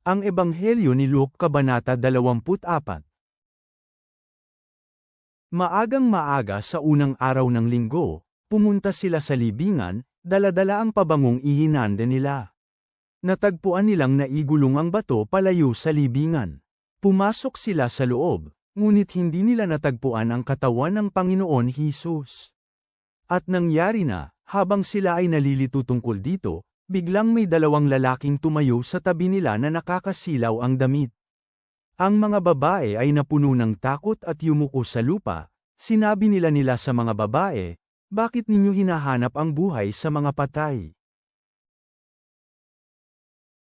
Ang Ebanghelyo ni Luke Kabanata 24. Maagang maaga sa unang araw ng linggo, pumunta sila sa libingan, dala-dala ang pabangong ihinanda nila. Natagpuan nilang naigulong ang bato palayo sa libingan. Pumasok sila sa loob, ngunit hindi nila natagpuan ang katawan ng Panginoon Hesus. At nangyari na, habang sila ay nalilito tungkol dito, biglang may dalawang lalaking tumayo sa tabi nila na nakakasilaw ang damit. Ang mga babae ay napuno ng takot at yumuko sa lupa. Sinabi nila sa mga babae, "Bakit ninyo hinahanap ang buhay sa mga patay?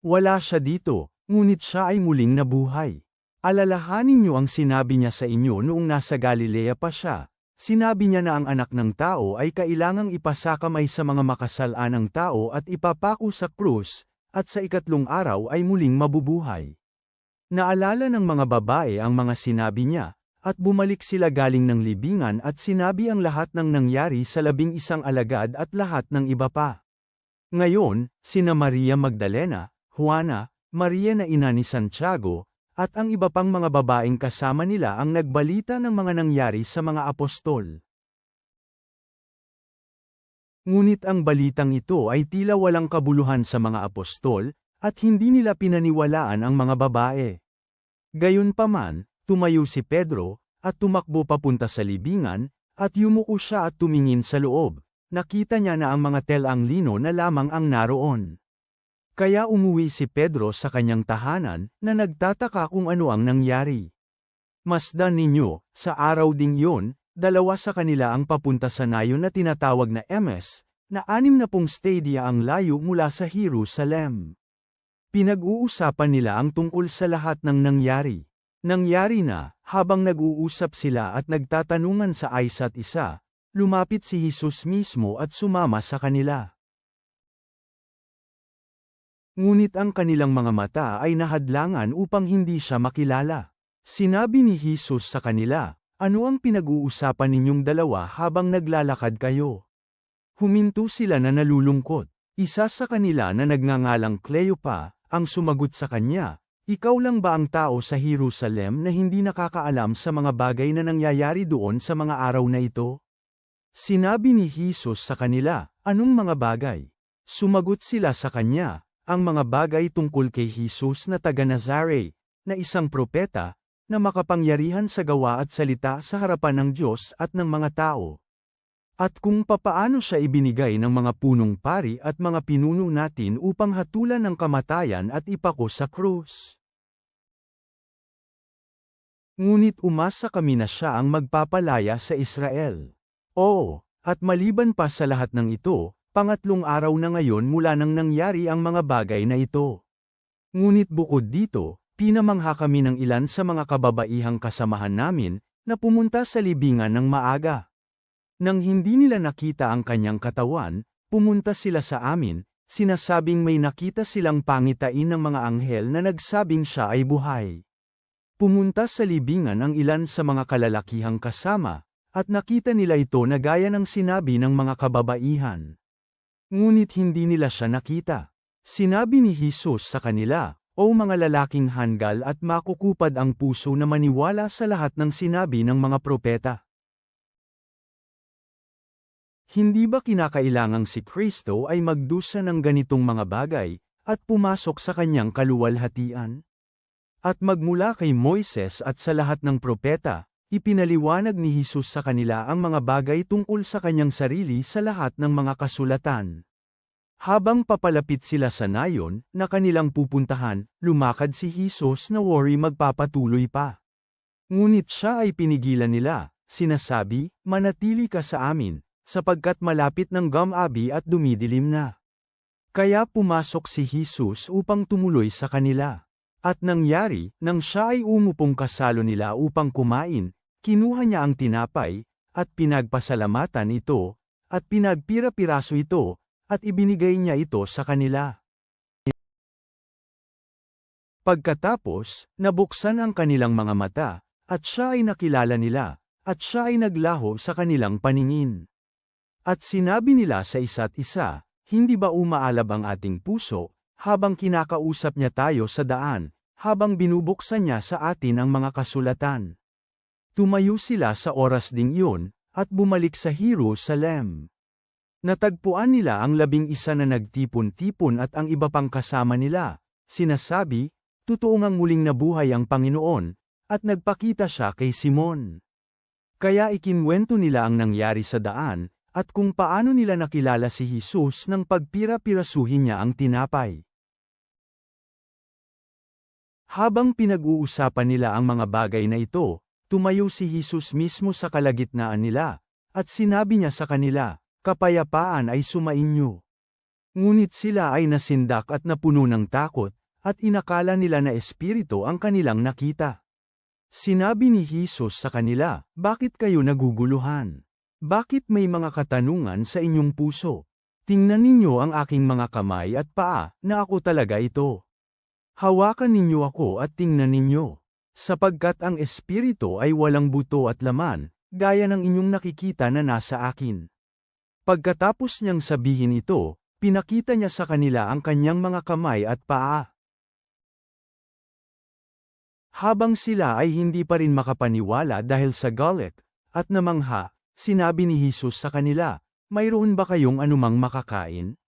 Wala siya dito, ngunit siya ay muling nabuhay. Alalahanin niyo ang sinabi niya sa inyo noong nasa Galilea pa siya. Sinabi niya na ang anak ng tao ay kailangang ipasakamay sa mga makasalanang tao at ipapako sa krus, at sa ikatlong araw ay muling mabubuhay." Naalala ng mga babae ang mga sinabi niya, at bumalik sila galing ng libingan at sinabi ang lahat ng nangyari sa 11 alagad at lahat ng iba pa. Ngayon, sina Maria Magdalena, Juana, Maria na ina ni Santiago, at ang iba pang mga babaeng kasama nila ang nagbalita ng mga nangyari sa mga apostol. Ngunit ang balitang ito ay tila walang kabuluhan sa mga apostol, at hindi nila pinaniwalaan ang mga babae. Gayunpaman, tumayo si Pedro, at tumakbo papunta sa libingan, at yumuko siya at tumingin sa loob. Nakita niya na ang mga telang lino na lamang ang naroon. Kaya umuwi si Pedro sa kanyang tahanan, na nagtataka kung ano ang nangyari. Masdan ninyo, sa araw ding yun, dalawa sa kanila ang papunta sa nayon na tinatawag na Emes, na 60 stadia ang layo mula sa Jerusalem. Pinag-uusapan nila ang tungkol sa lahat ng nangyari. Nangyari na, habang nag-uusap sila at nagtatanungan sa isa't isa, lumapit si Jesus mismo at sumama sa kanila. Ngunit ang kanilang mga mata ay nahadlangan upang hindi siya makilala. Sinabi ni Jesus sa kanila, "Ano ang pinag-uusapan ninyong dalawa habang naglalakad kayo?" Huminto sila na nalulungkot. Isa sa kanila na nagngangalang Cleopa, ang sumagot sa kanya, "Ikaw lang ba ang tao sa Jerusalem na hindi nakakaalam sa mga bagay na nangyayari doon sa mga araw na ito?" Sinabi ni Jesus sa kanila, "Anong mga bagay?" Sumagot sila sa kanya, "Ang mga bagay tungkol kay Jesus na taga Nazare, na isang propeta, na makapangyarihan sa gawa at salita sa harapan ng Diyos at ng mga tao. At kung papaano siya ibinigay ng mga punong pari at mga pinuno natin upang hatulan ng kamatayan at ipako sa krus. Ngunit umasa kami na siya ang magpapalaya sa Israel. Oo, at maliban pa sa lahat ng ito, pangatlong araw na ngayon mula nang nangyari ang mga bagay na ito. Ngunit bukod dito, pinamangha kami ng ilan sa mga kababaihang kasamahan namin, na pumunta sa libingan ng maaga. Nang hindi nila nakita ang kanyang katawan, pumunta sila sa amin, sinasabing may nakita silang pangitain ng mga anghel na nagsabing siya ay buhay. Pumunta sa libingan ang ilan sa mga kalalakihang kasama, at nakita nila ito na gaya ng sinabi ng mga kababaihan. Ngunit hindi nila siya nakita. Sinabi ni Jesus sa kanila, "O mga lalaking hanggal at makukupad ang puso na maniwala sa lahat ng sinabi ng mga propeta. Hindi ba kinakailangang si Kristo ay magdusa ng ganitong mga bagay, at pumasok sa kanyang kaluwalhatian? At magmula kay Moises at sa lahat ng propeta, ipinaliwanag ni Jesus sa kanila ang mga bagay tungkol sa kanyang sarili sa lahat ng mga kasulatan." Habang papalapit sila sa nayon, na kanilang pupuntahan, lumakad si Jesus na magpapatuloy pa. Ngunit siya ay pinigilan nila, sinasabi, "Manatili ka sa amin, sapagkat malapit ng gabi at dumidilim na." Kaya pumasok si Jesus upang tumuloy sa kanila. At nangyari, nang siya ay umupong kasalo nila upang kumain, kinuha niya ang tinapay, at pinagpasalamatan ito, at pinagpira-piraso ito, at ibinigay niya ito sa kanila. Pagkatapos, nabuksan ang kanilang mga mata, at siya ay nakilala nila, at siya ay naglaho sa kanilang paningin. At sinabi nila sa isa't isa, "Hindi ba umaalab ang ating puso, habang kinakausap niya tayo sa daan, habang binubuksan niya sa atin ang mga kasulatan. Tumayo sila sa oras ding iyon, at bumalik sa Jerusalem. Natagpuan nila ang 11 na nagtipon-tipon at ang iba pang kasama nila. Sinasabi, totoo ngang muling nabuhay ang Panginoon, at nagpakita siya kay Simon. Kaya ikinwento nila ang nangyari sa daan, at kung paano nila nakilala si Jesus nang pagpira-pirasuhin niya ang tinapay. Habang pinag-uusapan nila ang mga bagay na ito, tumayo si Jesus mismo sa kalagitnaan nila, at sinabi niya sa kanila, "Kapayapaan ay sumainyo." Ngunit sila ay nasindak at napuno ng takot, at inakala nila na espiritu ang kanilang nakita. Sinabi ni Jesus sa kanila, "Bakit kayo naguguluhan? Bakit may mga katanungan sa inyong puso? Tingnan ninyo ang aking mga kamay at paa, na ako talaga ito. Hawakan ninyo ako at tingnan ninyo. Sapagkat ang espiritu ay walang buto at laman, gaya ng inyong nakikita na nasa akin." Pagkatapos niyang sabihin ito, pinakita niya sa kanila ang kanyang mga kamay at paa. Habang sila ay hindi pa rin makapaniwala dahil sa galit, at namangha, sinabi ni Jesus sa kanila, "Mayroon ba kayong anumang makakain?"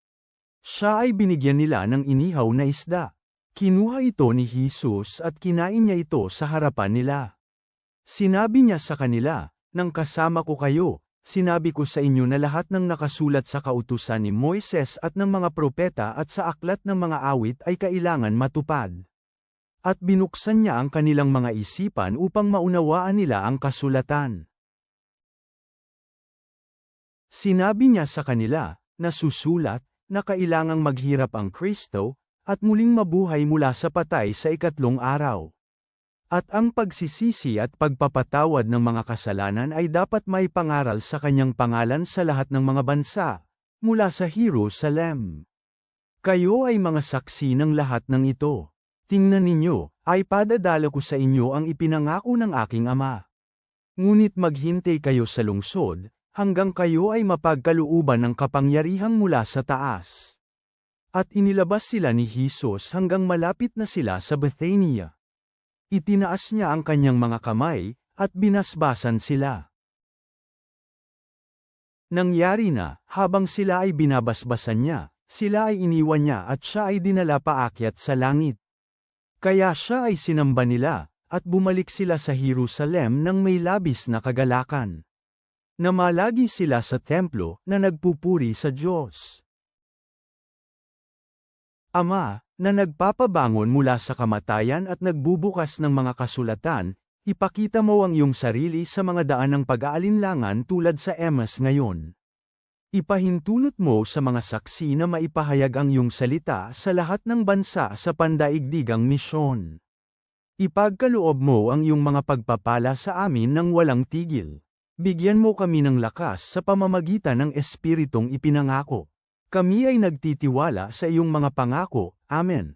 Siya ay binigyan nila ng inihaw na isda. Kinuha ito ni Jesus at kinain niya ito sa harapan nila. Sinabi niya sa kanila, "Nang kasama ko kayo, sinabi ko sa inyo na lahat ng nakasulat sa kautusan ni Moises at ng mga propeta at sa aklat ng mga awit ay kailangan matupad." At binuksan niya ang kanilang mga isipan upang maunawaan nila ang kasulatan. Sinabi niya sa kanila, nasusulat, na kailangang maghirap ang Kristo, at muling mabuhay mula sa patay sa ikatlong araw. At ang pagsisisi at pagpapatawad ng mga kasalanan ay dapat may pangaral sa kanyang pangalan sa lahat ng mga bansa, mula sa Jerusalem. Kayo ay mga saksi ng lahat ng ito. Tingnan ninyo, ay padadala ko sa inyo ang ipinangako ng aking Ama. Ngunit maghintay kayo sa lungsod, hanggang kayo ay mapagkalooban ng kapangyarihang mula sa taas. At inilabas sila ni Jesus hanggang malapit na sila sa Bethania. Itinaas niya ang kanyang mga kamay, at binasbasan sila. Nangyari na, habang sila ay binabasbasan niya, sila ay iniwan niya at siya ay dinala paakyat sa langit. Kaya siya ay sinamba nila, at bumalik sila sa Jerusalem nang may labis na kagalakan. Namalagi sila sa templo na nagpupuri sa Diyos Ama, na nagpapabangon mula sa kamatayan at nagbubukas ng mga kasulatan, ipakita mo ang iyong sarili sa mga daan ng pag-aalinlangan tulad sa Emmaus ngayon. Ipahintulot mo sa mga saksi na maipahayag ang iyong salita sa lahat ng bansa sa pandaigdigang misyon. Ipagkaloob mo ang iyong mga pagpapala sa amin ng walang tigil. Bigyan mo kami ng lakas sa pamamagitan ng Espiritong ipinangako. Kami ay nagtitiwala sa iyong mga pangako. Amen.